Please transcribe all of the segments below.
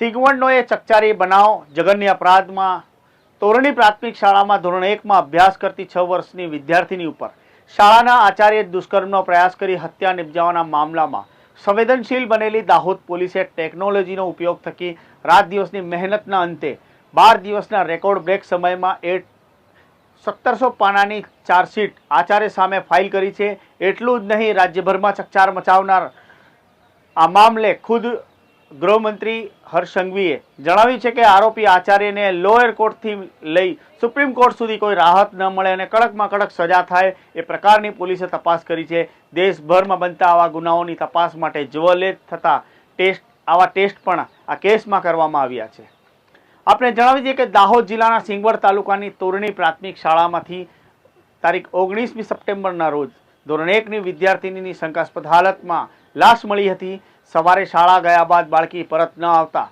સિંગવડનો એ ચકચારી બનાવ જઘન્ય અપરાધમાં તોરણી પ્રાથમિક શાળામાં ધોરણ 1માં અભ્યાસ કરતી 6 વર્ષની વિદ્યાર્થીની ઉપર શાળાના આચાર્યએ દુષ્કર્મનો પ્રયાસ કરી હત્યા નિપજાવવાના મામલામાં સંવેદનશીલ બનેલી દાહોદ પોલીસે ટેકનોલોજીનો ઉપયોગ થકી રાત દિવસની મહેનતના અંતે 12 દિવસના રેકોર્ડ બ્રેક સમયમાં 1700 પાનાની ચાર્જશીટ આચાર્ય સામે ફાઇલ કરી છે। એટલું જ નહીં, રાજ્યભરમાં ચકચાર મચાવનાર આ મામલે ખુદ ગૃહમંત્રી હર્ષ સંઘવીએ જણાવ્યું છે કે આરોપી આચાર્યને લોઅર કોર્ટથી લઈ સુપ્રીમ કોર્ટ સુધી કોઈ રાહત ન મળે અને કડકમાં કડક સજા થાય એ પ્રકારની પોલીસે તપાસ કરી છે। દેશભરમાં બનતા આવા ગુનાઓની તપાસ માટે જવલ્લે થતા આવા ટેસ્ટ પણ આ કેસમાં કરવામાં આવ્યા છે। આપણે જણાવી દઈએ કે દાહોદ જિલ્લાના સિંગવડ તાલુકાની તોરણી પ્રાથમિક શાળામાંથી તારીખ 19મી સપ્ટેમ્બરના રોજ ધોરણ 1ની વિદ્યાર્થીનીની શંકાસ્પદ હાલતમાં લાશ મળી હતી। સવારે શાળા ગયા બાદ બાળકી પરત ન આવતા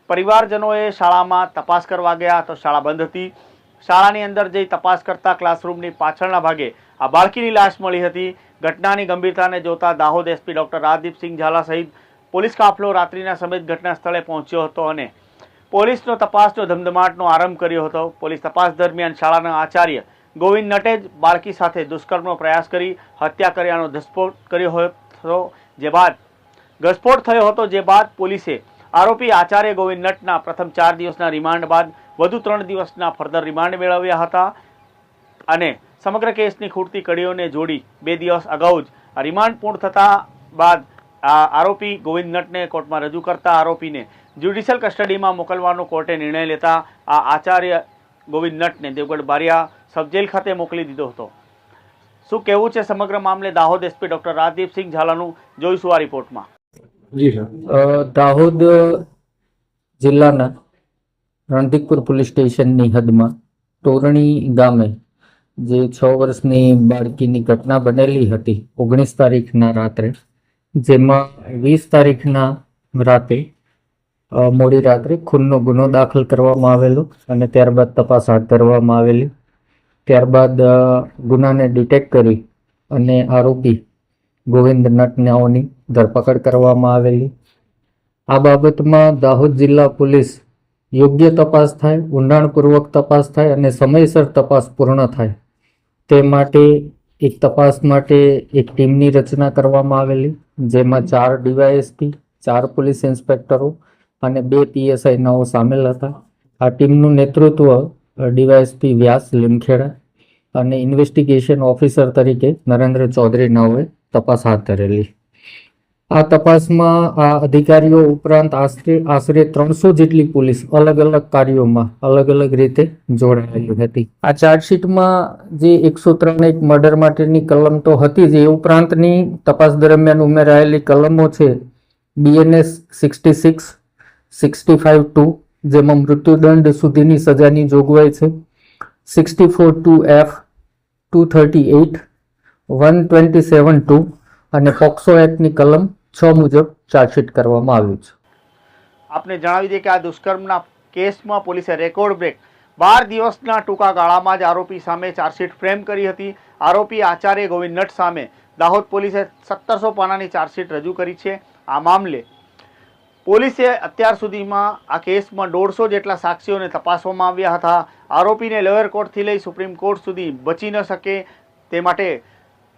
પરિવારજનોએ શાળામાં તપાસ કરવા ગયા તો શાળા બંધ હતી। શાળાની અંદર જઈ તપાસ કરતા ક્લાસરૂમની પાછળના ભાગે આ બાળકીની લાશ મળી હતી। ઘટનાની ગંભીરતાને જોતા દાહોદ એસપી ડોક્ટર રાજદીપસિંહ ઝાલા સહિત પોલીસ કાફલો રાત્રિના સમયે ઘટના સ્થળે પહોંચ્યો હતો અને પોલીસનો તપાસનો ધમધમાટનો આરંભ કર્યો હતો। પોલીસ તપાસ દરમિયાન શાળાના આચાર્ય ગોવિંદ નટે જ બાળકી સાથે દુષ્કર્મનો પ્રયાસ કરી હત્યા કર્યાનો ઘટસ્ફોટ કર્યો હતો, જે બાદ પોલીસે આરોપી આચાર્ય ગોવિંદ નટના પ્રથમ 4 દિવસના રિમાન્ડ બાદ વધુ 3 દિવસના ફર્ધર રિમાન્ડ મેળવ્યા હતા અને સમગ્ર કેસની ખૂટતી કડીઓને જોડી 2 દિવસ અગાઉ જ રિમાન્ડ પૂર્ણ થતા બાદ આરોપી ગોવિંદ નટને કોર્ટમાં રજૂ કરતા આરોપીને જ્યુડિશિયલ કસ્ટડીમાં મોકલવાનો કોર્ટે નિર્ણય લેતા આ આચાર્ય ગોવિંદ નટને દેવગઢ બારિયા સબ જેલ ખાતે મોકલી દીધો હતો। શું કહેવું છે સમગ્ર મામલે દાહોદ એસપી ડોક્ટર રાજદીપસિંહ ઝાલાનું, જોઈશું આ રિપોર્ટમાં। જી સર, દાહોદ જિલ્લાના રણધીકપુર પોલીસ સ્ટેશનની હદમાં તોરણી ગામે જે 6 વર્ષની બાળકીની ઘટના બનેલી હતી 19 તારીખના રાત્રે, જેમાં 20 તારીખના રાતે મોડી રાત્રે ખૂનનો ગુનો દાખલ કરવામાં આવેલો અને ત્યારબાદ તપાસ હાથ ધરવામાં આવેલી। ત્યારબાદ ગુનાને ડિટેક્ટ કરી અને આરોપી ગોવિંદ નટનાઓની ધરપકડ કરવામાં આવેલી। આ બાબતમાં દાહોદ જિલ્લા પોલીસ યોગ્ય તપાસ થાય, ઊંડાણપૂર્વક તપાસ થાય અને સમયસર તપાસ પૂર્ણ થાય તે માટે એક તપાસ માટે એક ટીમની રચના કરવામાં આવેલી, જેમાં 4 ડીવાયએસપી, 4 પોલીસ ઇન્સ્પેક્ટરો અને 2 પીએસઆઈનાઓ સામેલ હતા। આ ટીમનું નેતૃત્વ ડીવાયએસપી વ્યાસ લીમખેડા અને ઇન્વેસ્ટિગેશન ઓફિસર તરીકે નરેન્દ્ર ચૌધરી નાઓએ તપાસ હાથ ધરેલી। આ તપાસમાં આ અધિકારીઓ ઉપરાંત આશરે 300 જેટલી પોલીસ અલગ અલગ કાર્યોમાં અલગ અલગ રીતે જોડાયેલી હતી। આ ચાર્જશીટમાં જે 103 એક મર્ડર માટેની કલમ તો હતી જ, એ ઉપરાંતની તપાસ દરમિયાન ઉમેરાયેલી કલમો છે BNS 66, 65(2) જેમાં મૃત્યુદંડ સુધીની સજાની જોગવાઈ છે, 64(2)F, 238, 127(2) અને પોક્સો એક્ટની કલમ 6 મુજબ ચાર્જશીટ કરવામાં આવ્યું છે। આપને જણાવી દઈએ કે આ દુષ્કર્મના કેસમાં પોલીસે રેકોર્ડ બ્રેક 12 દિવસના ટૂંકા ગાળામાં જ આરોપી સામે ચાર્જશીટ ફ્રેમ કરી હતી। આરોપી આચાર્ય ગોવિંદ નટ સામે દાહોદ પોલીસે 1700 પાનાની ચાર્જશીટ રજૂ કરી છે। આ મામલે પોલીસે અત્યાર સુધીમાં આ કેસમાં 150 જેટલા સાક્ષીઓને તપાસવામાં આવ્યા હતા। આરોપીને લોઅર કોર્ટથી લઈ સુપ્રીમ કોર્ટ સુધી બચી ન શકે તે માટે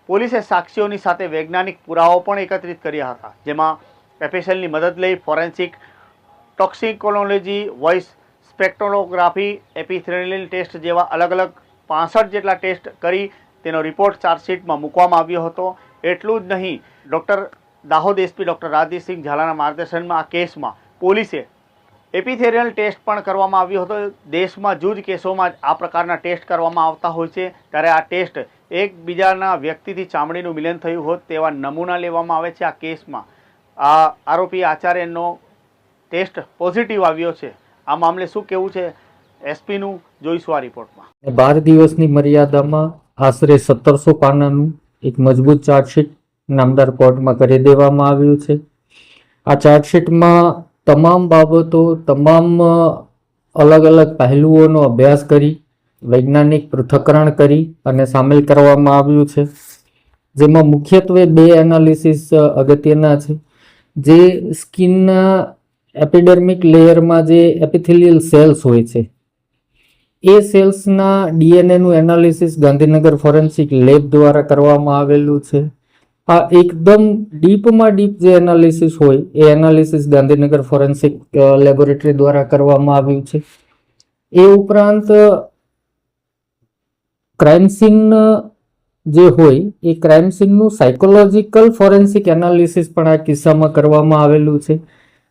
પોલીસે સાક્ષીઓની સાથે વૈજ્ઞાનિક પુરાવાઓ પણ એકત્રિત કર્યા હતા, જેમાં FSLની મદદ લઈ forensic toxicology, voice spectrography, epithelial test જેવા અલગ અલગ 65 જેટલા ટેસ્ટ કરી તેનો રિપોર્ટ ચાર્જશીટમાં મૂકવામાં આવ્યો હતો। એટલું જ નહીં, દાહોદ એસપી ડોક્ટર રાજદીપસિંહ ઝાલાના માર્ગદર્શનમાં આ કેસમાં પોલીસે એપિથેલિયલ ટેસ્ટ પણ કરવામાં આવ્યો હતો। દેશમાં જૂજ કેસોમાં જ આ પ્રકારના ટેસ્ટ કરવામાં આવતા હોય છે, ત્યારે આ ટેસ્ટ એકબીજાના વ્યક્તિથી ચામડીનું મિલન થયું હોત તેવા નમૂના લેવામાં આવે છે। આ કેસમાં આ આરોપી આચાર્યનો ટેસ્ટ પોઝિટિવ આવ્યો છે। આ મામલે શું કહેવું છે એસપીનું, જોઈશું આ રિપોર્ટમાં। 12 દિવસની મર્યાદામાં આશરે 1700 પાનાનું એક મજબૂત ચાર્જશીટ નામદાર કોર્ટમાં કરી દેવામાં આવ્યું છે। આ ચાર્જશીટમાં તમામ બાબતો, તમામ અલગ અલગ પહેલુઓનો અભ્યાસ કરી વૈજ્ઞાનિક પૃથ્થકરણ કરી અને સામેલ કરવામાં આવ્યું છે, જેમાં મુખ્યત્વે 2 એનાલિસિસ અગત્યના છે। જે સ્કિનના એપિડર્મિક લેયરમાં જે એપિથેલિયલ સેલ્સ હોય છે એ સેલ્સના ડીએનએનું એનાલિસિસ ગાંધીનગર ફોરેન્સિક લેબ દ્વારા કરવામાં આવેલું છે. આ એકદમ ડીપમાં ડીપ જે એનાલિસિસ હોય એ એનાલિસિસ ગાંધીનગર ફોરેન્સિક લેબોરેટરી દ્વારા કરવામાં આવ્યું છે. એ ઉપરાંત ક્રાઇમ સીન જે હોય એ ક્રાઇમ સીનનું સાયકોલોજીકલ ફોરેન્સિક એનાલિસિસ પણ આ કિસ્સામાં કરવામાં આવેલું છે,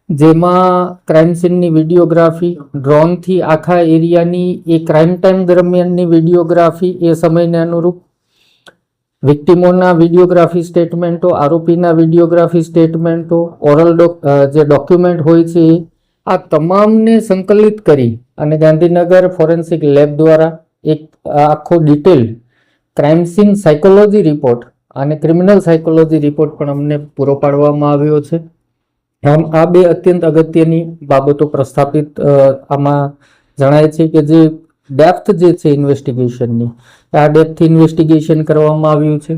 જેમાં ક્રાઇમ સીનની વિડીયોગ્રાફી, ડ્રોનથી આખા એરિયાની એ ક્રાઇમ ટાઈમ દરમિયાનની વિડીયોગ્રાફી, એ સમયને અનુરૂપ વિક્ટિમોના વિડીયોગ્રાફી સ્ટેટમેન્ટો, આરોપીના વિડીયોગ્રાફી સ્ટેટમેન્ટો, ઓરલ જે ડોક્યુમેન્ટ હોય છે આ તમામને સંકલિત કરી અને ગાંધીનગર ફોરેન્સિક લેબ દ્વારા એક આખો detail crime scene psychology report અને ક્રિમિનલ સાયકોલોજી રિપોર્ટ પણ અમને પૂરો પાડવામાં આવ્યો છે. આમ આ બે અત્યંત અગત્યની બાબતો પ્રસ્થાપિત આમાં જણાય છે કે જે ડેપ્થ જે છે ઇન્વેસ્ટિગેશનની, આ ડેપ્થ ઇન્વેસ્ટિગેશન કરવામાં આવ્યું છે.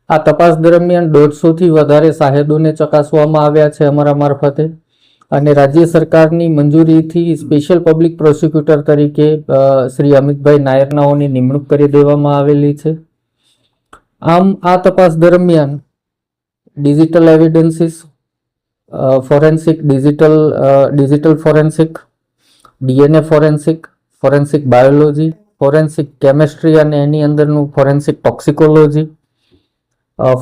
આ તપાસ દરમિયાન 150થી વધારે સાહેદોને ચકાસવામાં આવ્યા છે અમારા મારફતે, અને રાજ્ય સરકારની મંજૂરીથી સ્પેશિયલ પબ્લિક પ્રોસિક્યુટર તરીકે શ્રી અમિતભાઈ નાયરનાઓની નિમણૂક કરી દેવામાં આવેલી છે. આમ આ તપાસ દરમિયાન digital evidences, forensic digital forensic, DNA forensic, forensic biology, forensic chemistry અને એની અંદરનું forensic toxicology,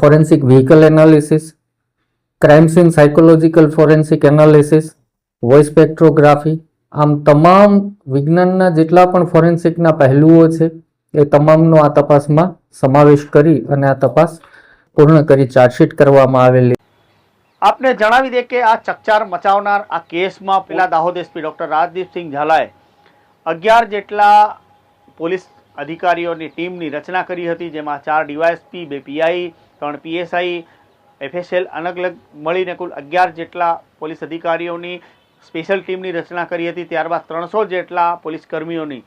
forensic vehicle analysis, crime scene psychological forensic analysis, voice spectrography, આમ તમામ વિજ્ઞાનના જેટલા પણ ફોરેન્સિકના પહેલુઓ છે એ તમામનો આ તપાસમાં સમાવેશ કરી અને આ તપાસ પૂર્ણ કરી ચાર્જશીટ કરવામાં આવેલી. આપને જણાવી દે કે આ ચકચાર મચાવનાર આ કેસમાં પેલા દાહોદ એસપી ડોક્ટર રાજદીપસિંહ ઝાલાએ 11 જેટલા પોલીસ અધિકારીઓની ટીમની રચના કરી હતી, જેમાં 4 ડીવાયએસપી, 2 પીઆઈ, 3 પીએસઆઈ, એફએસએલ અલગ અલગ મળીને કુલ 11 જેટલા પોલીસ અધિકારીઓની સ્પેશિયલ ટીમની રચના કરી હતી. ત્યારબાદ 300 જેટલા પોલીસ કર્મીઓની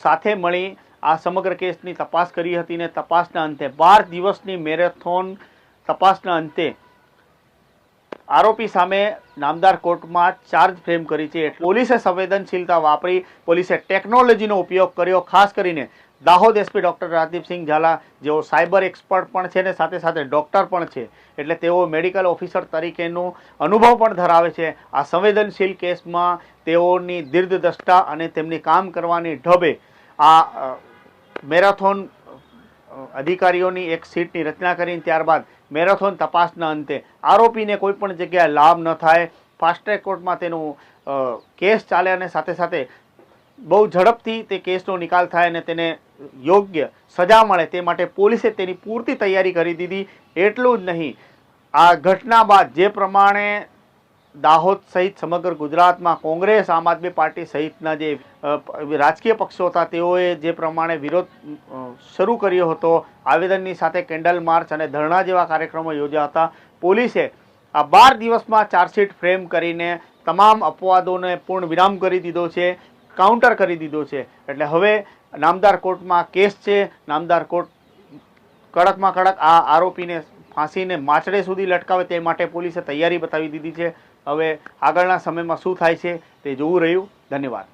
સાથે મળી આ સમગ્ર કેસની તપાસ કરી હતી ને તપાસના અંતે 12 દિવસની મેરેથોન તપાસના અંતે આરોપી સામે નામદાર કોર્ટમાં ચાર્જ ફ્રેમ કરી છે. પોલીસે સંવેદનશીલતા વાપરી, પોલીસે ટેકનોલોજીનો ઉપયોગ કર્યો. ખાસ કરીને દાહોદ એસપી ડોક્ટર રાજદીપસિંહ ઝાલા જેઓ સાયબર એક્સપર્ટ પણ છે ને સાથે સાથે ડોક્ટર પણ છે, એટલે તેઓ મેડિકલ ઓફિસર તરીકેનો અનુભવ પણ ધરાવે છે. આ સંવેદનશીલ કેસમાં તેઓની દીર્ઘદ્રષ્ટા અને તેમની કામ કરવાની ઢબે આ મેરેથોન અધિકારીઓની એક સીટની રચના કરીને ત્યારબાદ મેરેથોન તપાસના અંતે આરોપીને કોઈ પણ જગ્યાએ લાભ ન થાય, ફાસ્ટ ટ્રેક કોર્ટમાં તેનું કેસ ચાલે અને સાથે સાથે બહુ ઝડપથી તે કેસનો નિકાલ થાય અને તેને યોગ્ય સજા મળે તે માટે પોલીસે તેની પૂરતી તૈયારી કરી દીધી. એટલું જ નહીં, આ ઘટના બાદ જે પ્રમાણે દાહોદ સહિત સમગ્ર ગુજરાતમાં કોંગ્રેસ, આમ આદમી પાર્ટી સહિતના જે રાજકીય પક્ષો હતા તેઓએ જે પ્રમાણે વિરોધ શરૂ કર્યો હતો, આવેદનની સાથે કેન્ડલ માર્ચ અને ધરણા જેવા કાર્યક્રમો યોજ્યા હતા, પોલીસે આ 12 દિવસમાં ચાર્જશીટ ફ્રેમ કરીને તમામ અપવાદોને પૂર્ણ વિરામ કરી દીધો છે, કાઉન્ટર કરી દીધો છે. એટલે હવે નામદાર કોર્ટમાં કેસ છે. નામદાર કોર્ટ કડકમાં કડક આ આરોપીને ફાંસીને માછડે સુધી લટકાવે તે માટે પોલીસે તૈયારી બતાવી દીધી છે. હવે આગળના સમયમાં શું થાય છે તે જોવું રહ્યું. ધન્યવાદ.